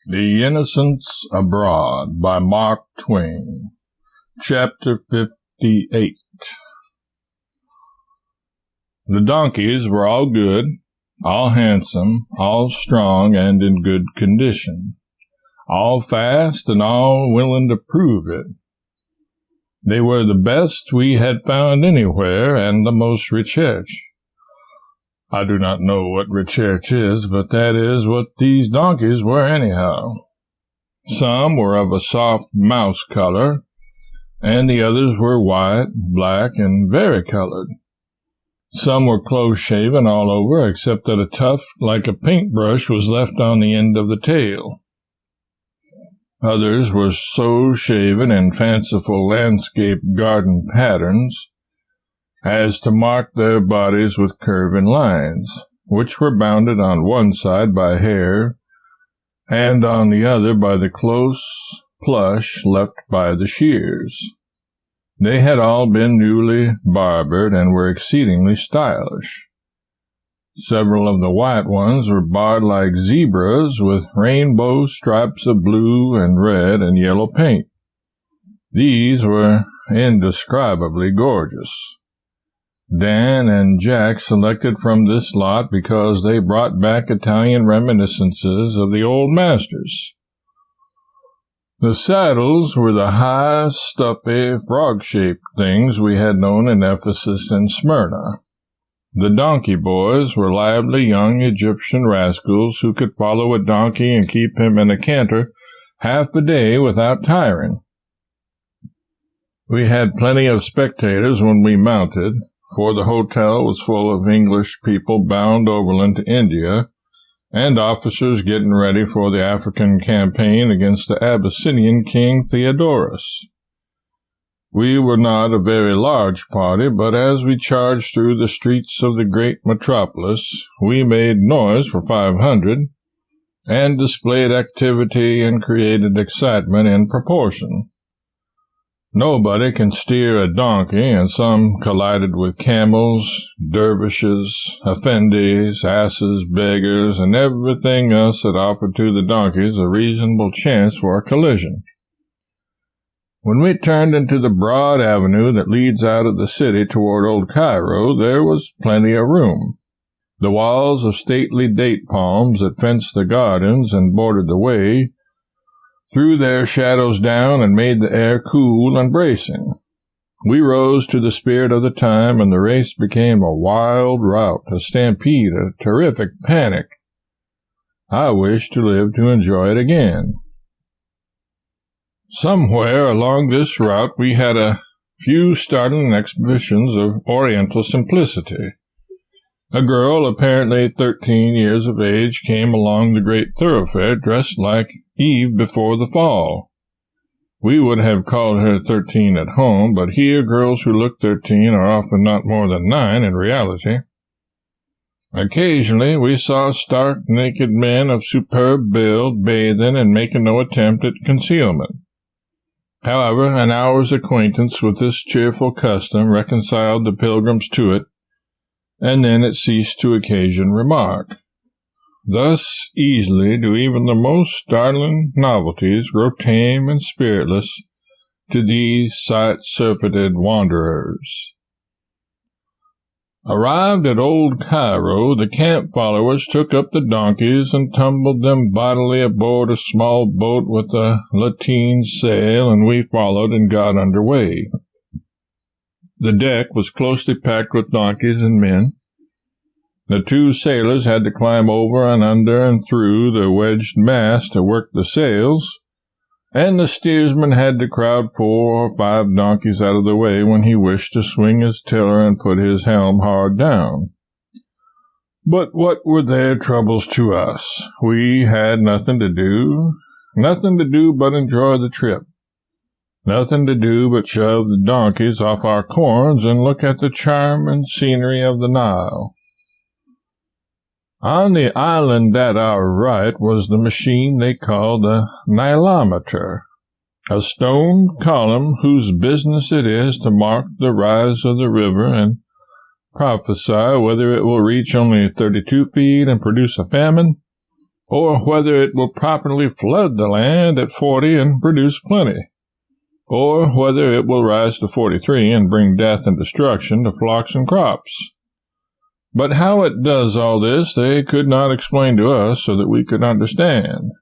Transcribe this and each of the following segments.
The Innocents Abroad by Mark Twain. Chapter 58. The donkeys were all good, all handsome, all strong and in good condition, all fast and all willing to prove it. They were the best we had found anywhere and the most recherche. I do not know what recherche is, but that is what these donkeys were anyhow. Some were of a soft mouse color, and the others were white, black, and vari-colored. Some were close-shaven all over, except that a tuft like a paintbrush was left on the end of the tail. Others were so shaven in fanciful landscape garden patterns as to mark their bodies with curving lines, which were bounded on one side by hair, and on the other by the close plush left by the shears. They had all been newly barbered and were exceedingly stylish. Several of the white ones were barred like zebras with rainbow stripes of blue and red and yellow paint. These were indescribably gorgeous. Dan and Jack selected from this lot because they brought back Italian reminiscences of the old masters. The saddles were the high, stuffy, frog-shaped things we had known in Ephesus and Smyrna. The donkey boys were lively young Egyptian rascals who could follow a donkey and keep him in a canter half a day without tiring. We had plenty of spectators when we mounted, for the hotel was full of English people bound overland to India, and officers getting ready for the African campaign against the Abyssinian king Theodorus. We were not a very large party, but as we charged through the streets of the great metropolis, we made noise for 500, and displayed activity and created excitement in proportion. Nobody can steer a donkey, and some collided with camels, dervishes, effendis, asses, beggars, and everything else that offered to the donkeys a reasonable chance for a collision. When we turned into the broad avenue that leads out of the city toward Old Cairo, there was plenty of room. The walls of stately date palms that fenced the gardens and bordered the way threw their shadows down and made the air cool and bracing. We rose to the spirit of the time, and the race became a wild rout, a stampede, a terrific panic. I wish to live to enjoy it again. Somewhere along this route we had a few startling exhibitions of Oriental simplicity. A girl, apparently 13 years of age, came along the great thoroughfare dressed like Eve before the fall. We would have called her 13 at home, but here girls who look 13 are often not more than 9 in reality. Occasionally we saw stark naked men of superb build bathing and making no attempt at concealment. However, an hour's acquaintance with this cheerful custom reconciled the pilgrims to it, and then it ceased to occasion remark. Thus easily do even the most startling novelties grow tame and spiritless to these sight-surfeited wanderers. Arrived at Old Cairo, the camp followers took up the donkeys and tumbled them bodily aboard a small boat with a lateen sail, and we followed and got under way. The deck was closely packed with donkeys and men. The two sailors had to climb over and under and through the wedged mast to work the sails, and the steersman had to crowd 4 or 5 donkeys out of the way when he wished to swing his tiller and put his helm hard down. But what were their troubles to us? We had nothing to do but enjoy the trip. Nothing to do but shove the donkeys off our corns and look at the charm and scenery of the Nile. On the island at our right was the machine they called the Nilometer, a stone column whose business it is to mark the rise of the river and prophesy whether it will reach only 32 feet and produce a famine, or whether it will properly flood the land at 40 and produce plenty, or whether it will rise to 43 and bring death and destruction to flocks and crops. But how it does all this they could not explain to us so that we could understand.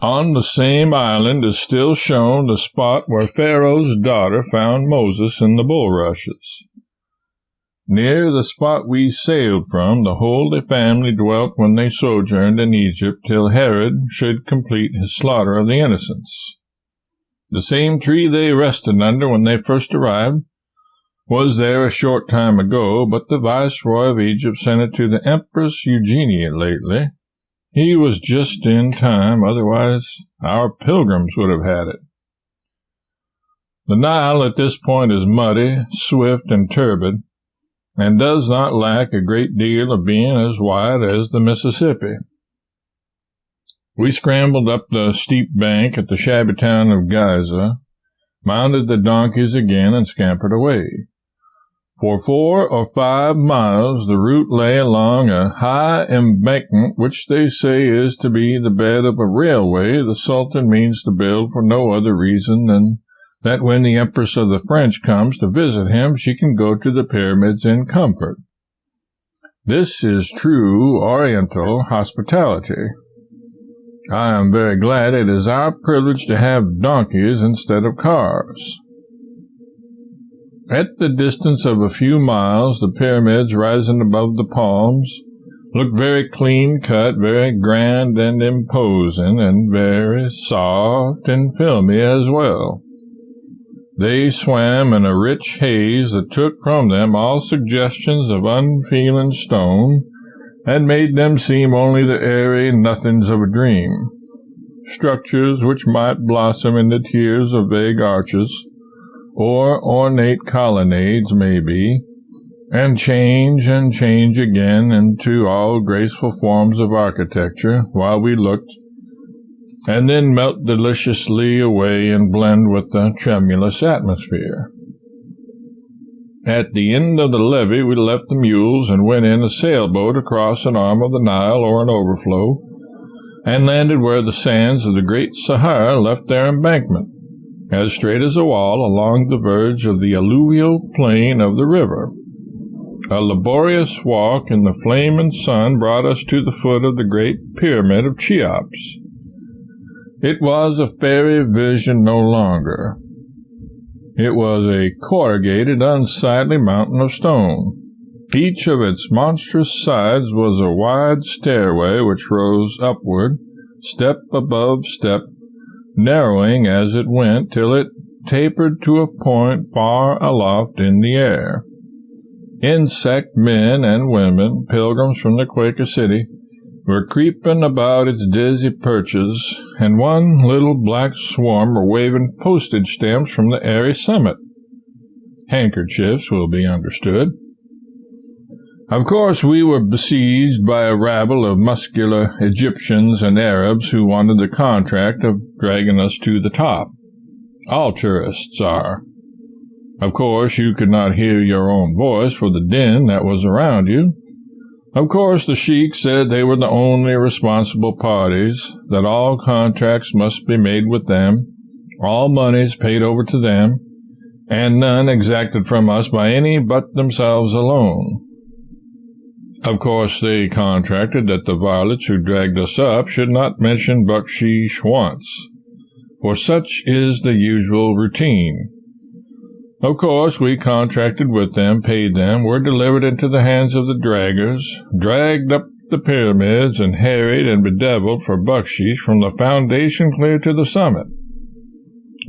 On the same island is still shown the spot where Pharaoh's daughter found Moses in the bulrushes. Near the spot we sailed from, the Holy Family dwelt when they sojourned in Egypt till Herod should complete his slaughter of the innocents. The same tree they rested under when they first arrived was there a short time ago, but the Viceroy of Egypt sent it to the Empress Eugenia lately. He was just in time, otherwise our pilgrims would have had it. The Nile at this point is muddy, swift, and turbid, and does not lack a great deal of being as wide as the Mississippi. We scrambled up the steep bank at the shabby town of Giza, mounted the donkeys again, and scampered away. For 4 or 5 miles the route lay along a high embankment which they say is to be the bed of a railway the Sultan means to build for no other reason than that when the Empress of the French comes to visit him she can go to the pyramids in comfort. This is true Oriental hospitality. I am very glad it is our privilege to have donkeys instead of cars. At the distance of a few miles, the pyramids rising above the palms looked very clean-cut, very grand and imposing, and very soft and filmy as well. They swam in a rich haze that took from them all suggestions of unfeeling stone, and made them seem only the airy nothings of a dream, structures which might blossom into tiers of vague arches, or ornate colonnades, maybe, and change again into all graceful forms of architecture while we looked, and then melt deliciously away and blend with the tremulous atmosphere. At the end of the levee we left the mules and went in a sailboat across an arm of the Nile or an overflow, and landed where the sands of the great Sahara left their embankment, as straight as a wall along the verge of the alluvial plain of the river. A laborious walk in the flaming sun brought us to the foot of the great pyramid of Cheops. It was a fairy vision no longer. It was a corrugated, unsightly mountain of stone. Each of its monstrous sides was a wide stairway which rose upward, step above step, narrowing as it went till it tapered to a point far aloft in the air. Insect men and women, pilgrims from the Quaker City, were creeping about its dizzy perches, and one little black swarm were waving postage stamps from the airy summit. Handkerchiefs will be understood. Of course, we were besieged by a rabble of muscular Egyptians and Arabs who wanted the contract of dragging us to the top. All tourists are. Of course, you could not hear your own voice for the din that was around you. Of course, the sheik said they were the only responsible parties, that all contracts must be made with them, all monies paid over to them, and none exacted from us by any but themselves alone. Of course, they contracted that the varlets who dragged us up should not mention bucksheesh once, for such is the usual routine. Of course, we contracted with them, paid them, were delivered into the hands of the draggers, dragged up the pyramids, and harried and bedeviled for bucksheesh from the foundation clear to the summit.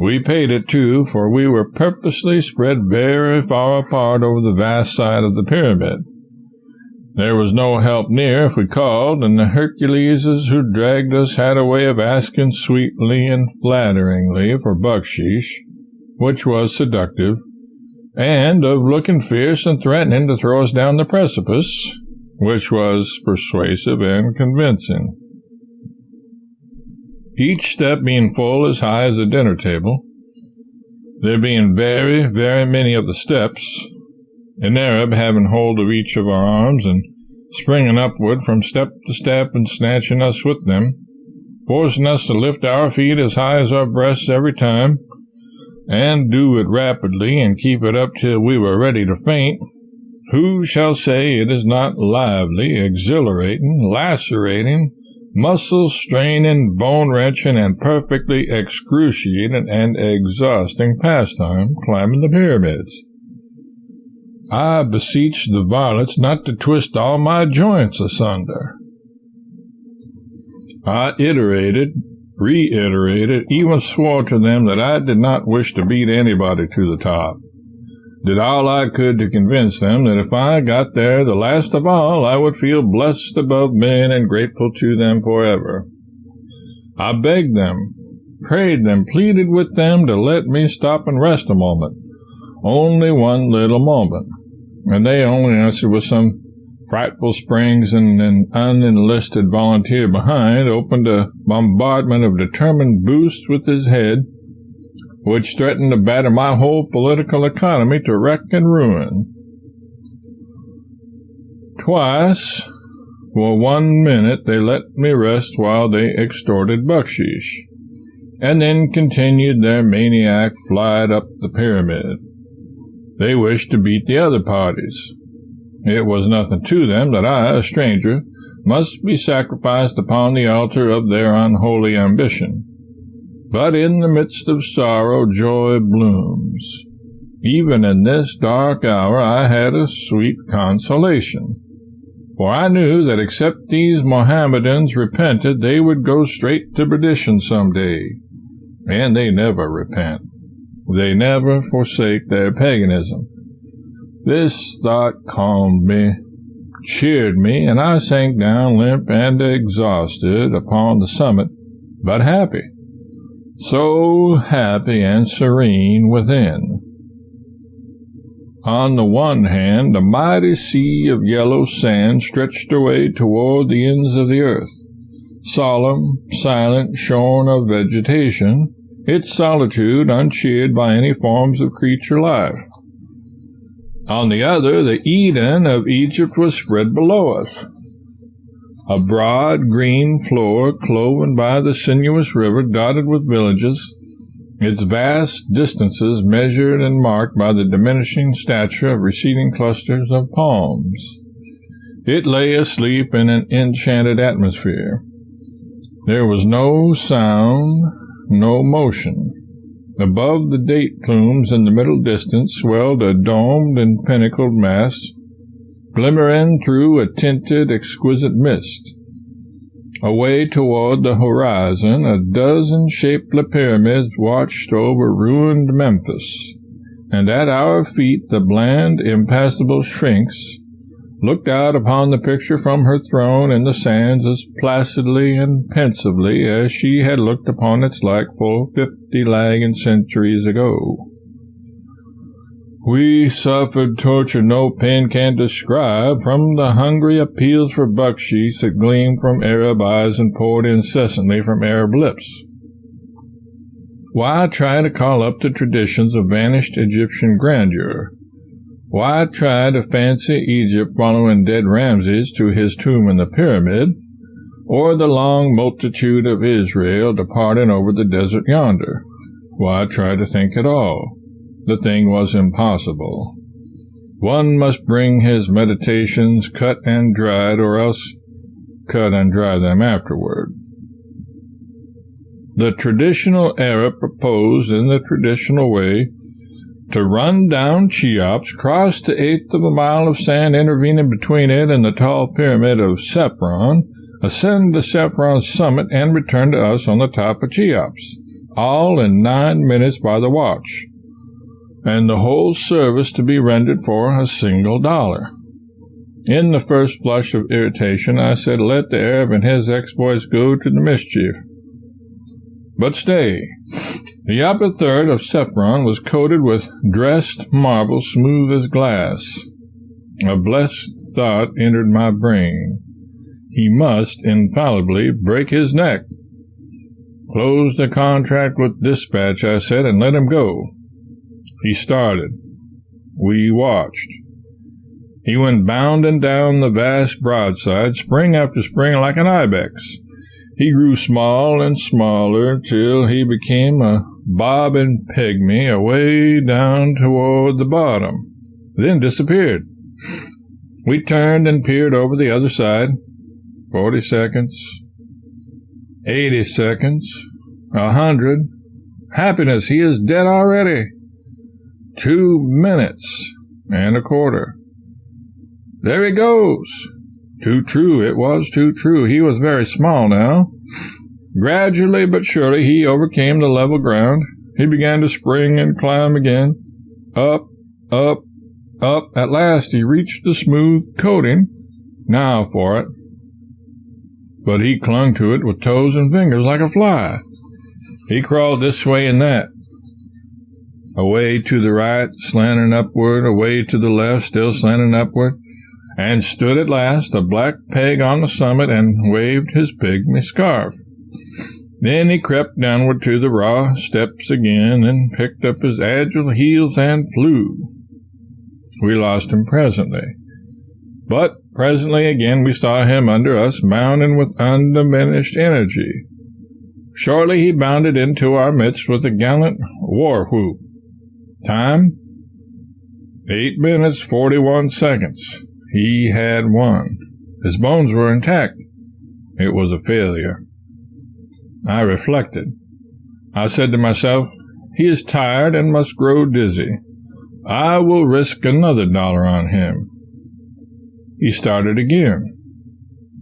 We paid it, too, for we were purposely spread very far apart over the vast side of the pyramid. There was no help near if we called, and the Herculeses who dragged us had a way of asking sweetly and flatteringly for bucksheesh, which was seductive, and of looking fierce and threatening to throw us down the precipice, which was persuasive and convincing. Each step being full as high as a dinner table, there being very, very many of the steps, an Arab having hold of each of our arms and springing upward from step to step and snatching us with them, forcing us to lift our feet as high as our breasts every time, and do it rapidly and keep it up till we were ready to faint. Who shall say it is not lively, exhilarating, lacerating, muscle-straining, bone-wrenching, and perfectly excruciating and exhausting pastime climbing the pyramids? I beseech the varlets not to twist all my joints asunder. I iterated, reiterated, even swore to them that I did not wish to beat anybody to the top. Did all I could to convince them that if I got there the last of all, I would feel blessed above men and grateful to them forever. I begged them, prayed them, pleaded with them to let me stop and rest a moment. Only one little moment. And they only answered with some frightful springs, and an unenlisted volunteer behind opened a bombardment of determined boosts with his head, which threatened to batter my whole political economy to wreck and ruin. Twice, for 1 minute, they let me rest while they extorted bucksheesh, and then continued their maniac flight up the pyramid. They wished to beat the other parties. It was nothing to them that I, a stranger, must be sacrificed upon the altar of their unholy ambition. But in the midst of sorrow, joy blooms. Even in this dark hour, I had a sweet consolation. For I knew that except these Mohammedans repented, they would go straight to perdition some day. And they never repent. They never forsake their paganism. This thought calmed me, cheered me, and I sank down limp and exhausted upon the summit, but happy. So happy and serene within. On the one hand, a mighty sea of yellow sand stretched away toward the ends of the earth, solemn, silent, shorn of vegetation, its solitude uncheered by any forms of creature life. On the other, the Eden of Egypt was spread below us, a broad green floor cloven by the sinuous river dotted with villages, its vast distances measured and marked by the diminishing stature of receding clusters of palms. It lay asleep in an enchanted atmosphere. There was no sound, no motion. Above the date plumes in the middle distance swelled a domed and pinnacled mass, glimmering through a tinted, exquisite mist. Away toward the horizon, a dozen shapely pyramids watched over ruined Memphis, and at our feet the bland, impassible Sphinx looked out upon the picture from her throne in the sands as placidly and pensively as she had looked upon its like full 50 lagging centuries ago. We suffered torture no pen can describe, from the hungry appeals for bucksheesh that gleamed from Arab eyes and poured incessantly from Arab lips. Why try to call up the traditions of vanished Egyptian grandeur? Why try to fancy Egypt following dead Ramses to his tomb in the pyramid, or the long multitude of Israel departing over the desert yonder? Why try to think at all? The thing was impossible. One must bring his meditations cut and dried, or else cut and dry them afterward. The traditional Arab proposed in the traditional way to run down Cheops, cross the eighth of a mile of sand intervening between it and the tall pyramid of Cephren, ascend to Cephron's summit, and return to us on the top of Cheops, all in 9 minutes by the watch, and the whole service to be rendered for $1. In the first flush of irritation, I said, let the Arab and his exploits go to the mischief. But stay. The upper third of Cephren was coated with dressed marble smooth as glass. A blessed thought entered my brain. He must infallibly break his neck. Close the contract with dispatch, I said, and let him go. He started. We watched. He went bounding down the vast broadside, spring after spring, like an ibex. He grew small and smaller till he became a bobbing pygmy away down toward the bottom, then disappeared. We turned and peered over the other side. 40 seconds, 80 seconds, 100. Happiness, he is dead already. 2 minutes and a quarter. There he goes. Too true, it was too true. He was very small now. Gradually but surely he overcame the level ground. He began to spring and climb again. Up, up, up. At last he reached the smooth coating. Now for it. But he clung to it with toes and fingers like a fly. He crawled this way and that. Away to the right, slanting upward, away to the left, still slanting upward, and stood at last, a black peg on the summit, and waved his pygmy scarf. Then he crept downward to the raw steps again, and picked up his agile heels and flew. We lost him presently. But presently again we saw him under us, bounding with undiminished energy. Shortly he bounded into our midst with a gallant war whoop. Time? 8 minutes, 41 seconds. He had won. His bones were intact. It was a failure. I reflected. I said to myself, he is tired and must grow dizzy. I will risk another $1 on him. He started again,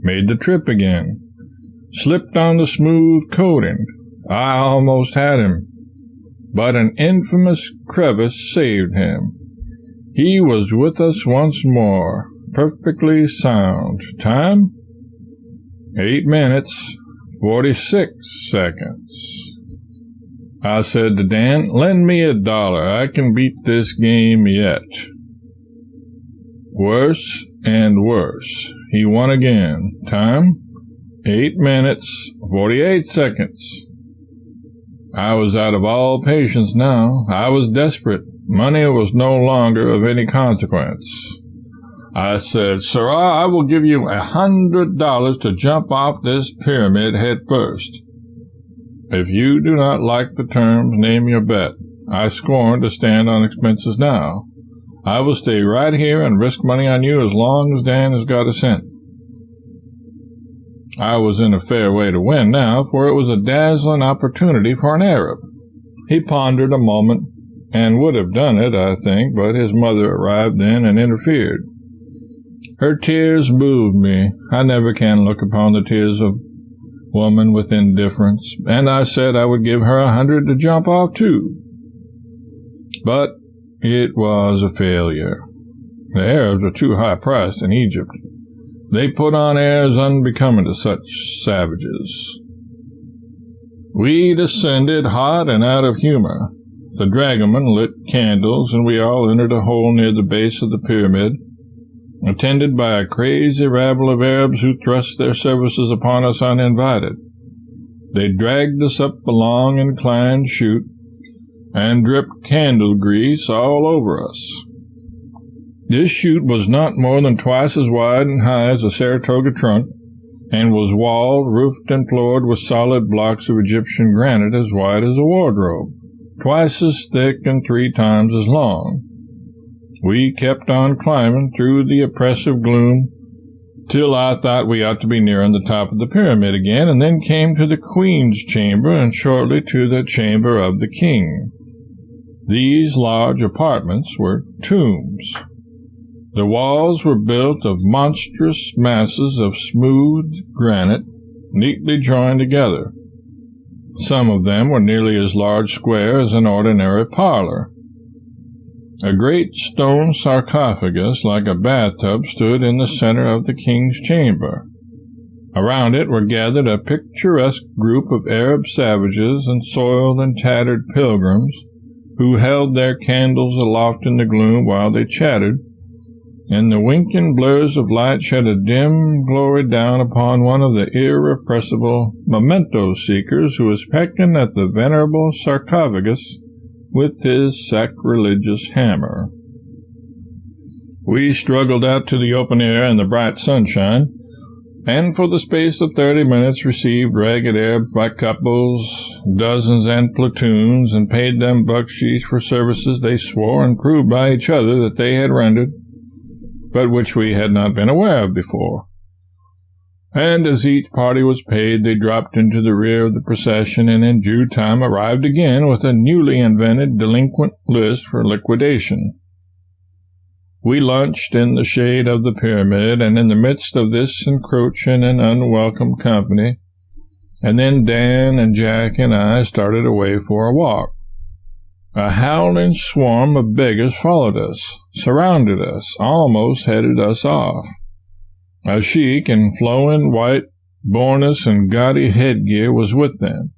made the trip again, slipped on the smooth coating. I almost had him, but an infamous crevice saved him. He was with us once more, perfectly sound. Time? 8 minutes, 46 seconds. I said to Dan, lend me $1. I can beat this game yet. Worse and worse. He won again. Time? 8 minutes, 48 seconds. I was out of all patience now. I was desperate. Money was no longer of any consequence. I said, Sirrah, I will give you $100 to jump off this pyramid head first. If you do not like the terms, name your bet. I scorn to stand on expenses now. I will stay right here and risk money on you as long as Dan has got a cent. I was in a fair way to win now, for it was a dazzling opportunity for an Arab. He pondered a moment, and would have done it, I think, but his mother arrived then and interfered. Her tears moved me. I never can look upon the tears of woman with indifference, and I said I would give her $100 to jump off too. But it was a failure. The Arabs are too high-priced in Egypt. They put on airs unbecoming to such savages. We descended hot and out of humor. The dragoman lit candles, and we all entered a hole near the base of the pyramid, attended by a crazy rabble of Arabs who thrust their services upon us uninvited. They dragged us up a long inclined chute and dripped candle grease all over us. This chute was not more than twice as wide and high as a Saratoga trunk, and was walled, roofed, and floored with solid blocks of Egyptian granite as wide as a wardrobe, twice as thick and 3 times as long. We kept on climbing through the oppressive gloom till I thought we ought to be nearing the top of the pyramid again, and then came to the Queen's chamber and shortly to the chamber of the King. These large apartments were tombs. The walls were built of monstrous masses of smooth granite, neatly joined together. Some of them were nearly as large square as an ordinary parlor. A great stone sarcophagus like a bathtub stood in the center of the king's chamber. Around it were gathered a picturesque group of Arab savages and soiled and tattered pilgrims who held their candles aloft in the gloom while they chattered, and the winking blurs of light shed a dim glory down upon one of the irrepressible memento-seekers who was pecking at the venerable sarcophagus with his sacrilegious hammer. We struggled out to the open air and the bright sunshine, and for the space of 30 minutes received ragged air by couples, dozens, and platoons, and paid them bucksheesh for services they swore and proved by each other that they had rendered, but which we had not been aware of before. And as each party was paid, they dropped into the rear of the procession and in due time arrived again with a newly invented delinquent list for liquidation. We lunched in the shade of the pyramid, and in the midst of this encroaching and unwelcome company, and then Dan and Jack and I started away for a walk. A howling swarm of beggars followed us, surrounded us, almost headed us off. A sheik in flowing white bournous and gaudy headgear was with them.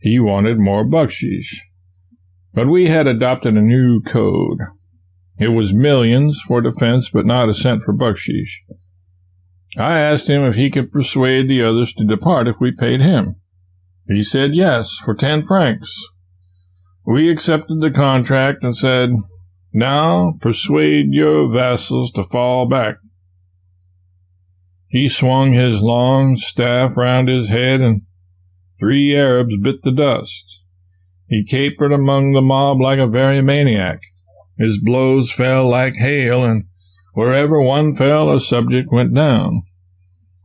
He wanted more bucksheesh. But we had adopted a new code. It was millions for defense, but not a cent for bucksheesh. I asked him if he could persuade the others to depart if we paid him. He said yes, for 10 francs. We accepted the contract and said, "Now persuade your vassals to fall back." He swung his long staff round his head, and 3 Arabs bit the dust. He capered among the mob like a very maniac. His blows fell like hail, and wherever one fell, a subject went down.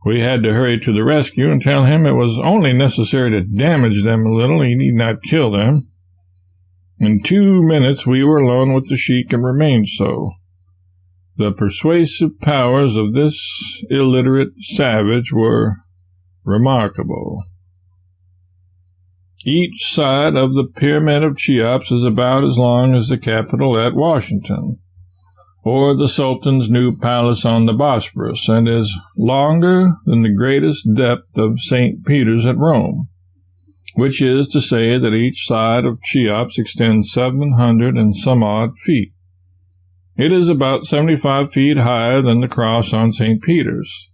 We had to hurry to the rescue and tell him it was only necessary to damage them a little, he need not kill them. In 2 minutes we were alone with the sheik and remained so. The persuasive powers of this illiterate savage were remarkable. Each side of the Pyramid of Cheops is about as long as the Capitol at Washington, or the Sultan's new palace on the Bosphorus, and is longer than the greatest depth of St. Peter's at Rome, which is to say that each side of Cheops extends 700 and some odd feet. It is about 75 feet higher than the cross on St. Peter's.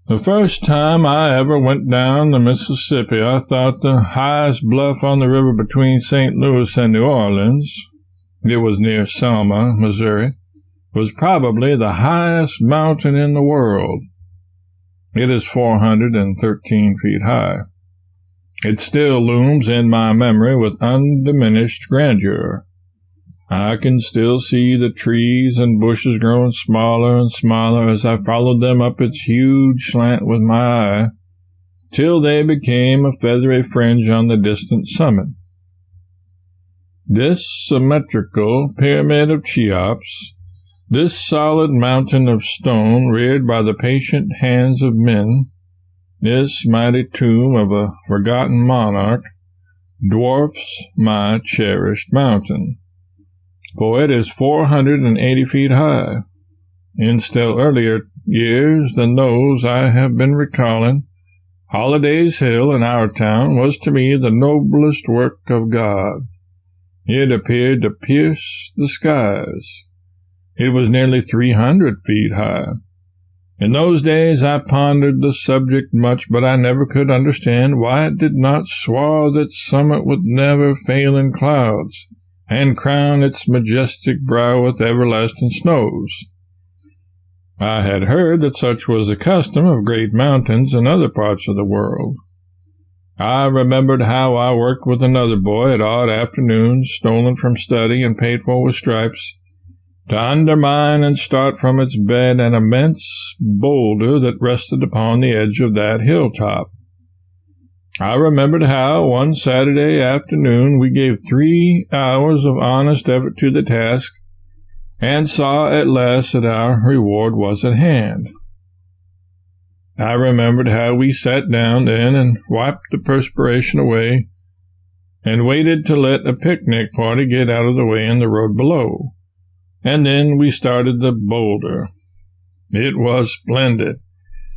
The first time I ever went down the Mississippi, I thought the highest bluff on the river between St. Louis and New Orleans, it was near Selma, Missouri, was probably the highest mountain in the world. It is 413 feet high. It still looms in my memory with undiminished grandeur. I can still see the trees and bushes growing smaller and smaller as I followed them up its huge slant with my eye, till they became a feathery fringe on the distant summit. This symmetrical Pyramid of Cheops, this solid mountain of stone reared by the patient hands of men, this mighty tomb of a forgotten monarch, dwarfs my cherished mountain, for it is 480 feet high. In still earlier years than those I have been recalling, Holliday's Hill in our town was to me the noblest work of God. It appeared to pierce the skies. It was nearly 300 feet high. In those days I pondered the subject much, but I never could understand why it did not swathe its summit with never-failing clouds, and crown its majestic brow with everlasting snows. I had heard that such was the custom of great mountains in other parts of the world. I remembered how I worked with another boy at odd afternoons, stolen from study and paid for with stripes, to undermine and start from its bed an immense boulder that rested upon the edge of that hilltop. I remembered how, one Saturday afternoon, we gave 3 hours of honest effort to the task, and saw at last that our reward was at hand. I remembered how we sat down then and wiped the perspiration away, and waited to let a picnic party get out of the way in the road below, and then we started the boulder. It was splendid,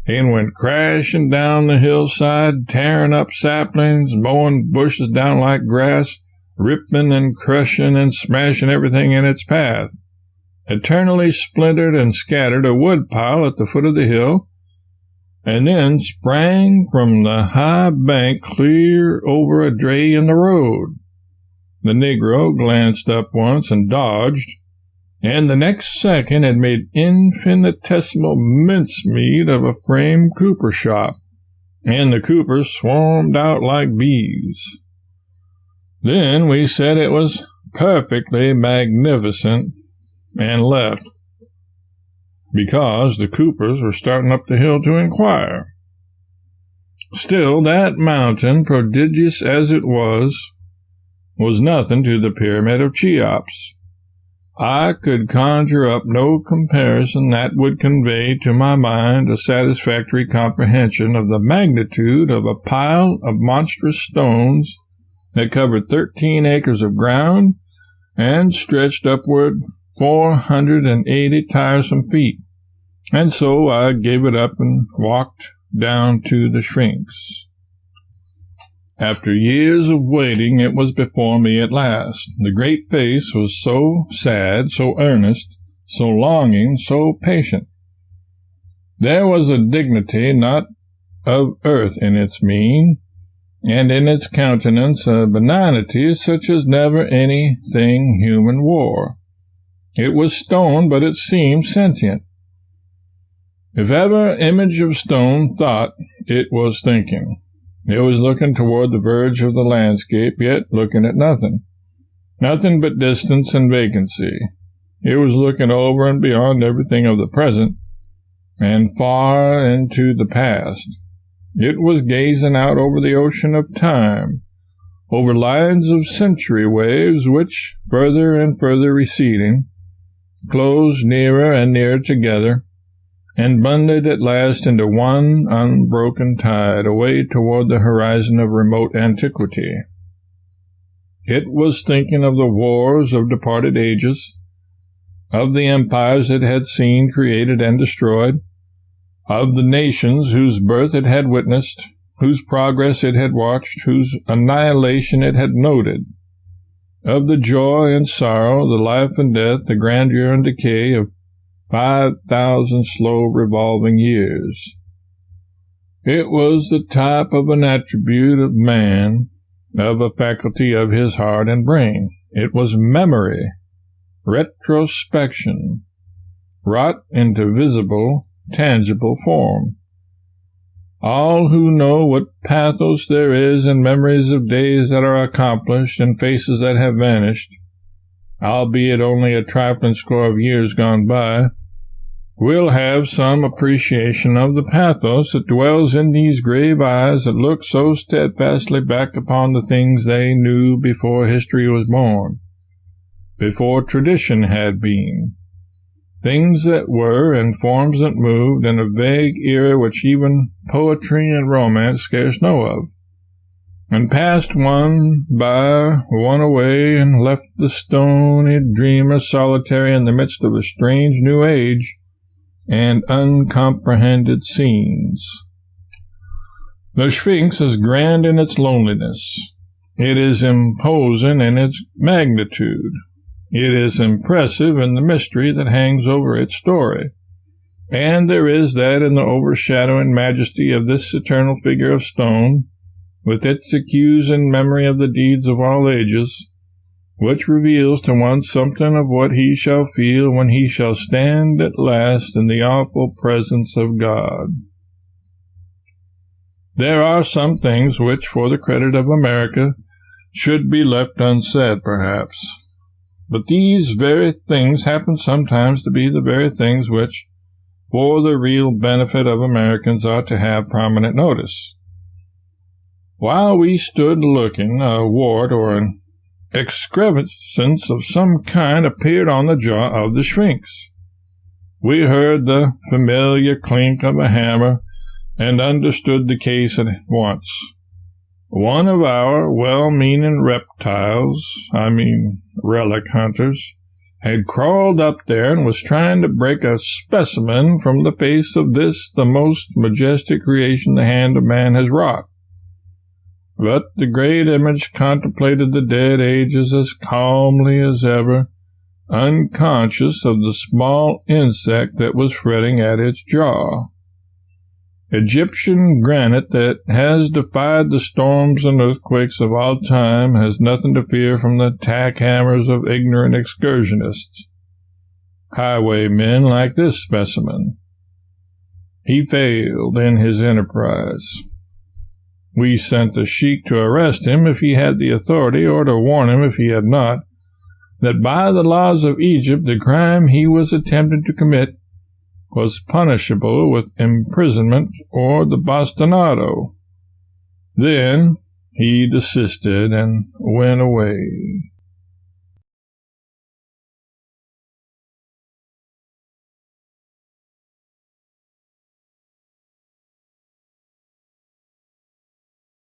and went crashing down the hillside, tearing up saplings, mowing bushes down like grass, ripping and crushing and smashing everything in its path, eternally splintered and scattered a wood pile at the foot of the hill, and then sprang from the high bank clear over a dray in the road. The Negro glanced up once and dodged, and the next second it made infinitesimal mincemeat of a frame cooper shop, and the coopers swarmed out like bees. Then we said it was perfectly magnificent and left, because the coopers were starting up the hill to inquire. Still, that mountain, prodigious as it was nothing to the Pyramid of Cheops. I could conjure up no comparison that would convey to my mind a satisfactory comprehension of the magnitude of a pile of monstrous stones that covered 13 acres of ground and stretched upward 480 tiresome feet. And so I gave it up and walked down to the Sphinx. After years of waiting, it was before me at last. The great face was so sad, so earnest, so longing, so patient. There was a dignity not of earth in its mien, and in its countenance a benignity such as never anything human wore. It was stone, but it seemed sentient. If ever image of stone thought, it was thinking. It was looking toward the verge of the landscape, yet looking at nothing. Nothing but distance and vacancy. It was looking over and beyond everything of the present, and far into the past. It was gazing out over the ocean of time, over lines of century waves which, further and further receding, closed nearer and nearer together, and blended at last into one unbroken tide away toward the horizon of remote antiquity. It was thinking of the wars of departed ages, of the empires it had seen created and destroyed, of the nations whose birth it had witnessed, whose progress it had watched, whose annihilation it had noted, of the joy and sorrow, the life and death, the grandeur and decay of 5,000 slow revolving years. It was the type of an attribute of man, of a faculty of his heart and brain. It was memory, retrospection, wrought into visible, tangible form. All who know what pathos there is in memories of days that are accomplished and faces that have vanished, albeit only a trifling score of years gone by, will have some appreciation of the pathos that dwells in these grave eyes that look so steadfastly back upon the things they knew before history was born, before tradition had been, things that were and forms that moved in a vague era which even poetry and romance scarce know of, and passed one by, one away, and left the stony dreamer solitary in the midst of a strange new age and uncomprehended scenes. The Sphinx is grand in its loneliness. It is imposing in its magnitude. It is impressive in the mystery that hangs over its story. And there is that in the overshadowing majesty of this eternal figure of stone, with its accusing memory of the deeds of all ages, which reveals to one something of what he shall feel when he shall stand at last in the awful presence of God. There are some things which, for the credit of America, should be left unsaid, perhaps. But these very things happen sometimes to be the very things which, for the real benefit of Americans, ought to have prominent notice. While we stood looking, a wart or an excrescence of some kind appeared on the jaw of the Sphinx. We heard the familiar clink of a hammer and understood the case at once. One of our well-meaning relic hunters, had crawled up there and was trying to break a specimen from the face of this, the most majestic creation the hand of man has wrought. But the great image contemplated the dead ages as calmly as ever, unconscious of the small insect that was fretting at its jaw. Egyptian granite that has defied the storms and earthquakes of all time has nothing to fear from the tack hammers of ignorant excursionists. highwaymen like this specimen. He failed in his enterprise. We sent the sheik to arrest him if he had the authority, or to warn him if he had not, that by the laws of Egypt the crime he was attempting to commit was punishable with imprisonment or the bastinado. Then he desisted and went away.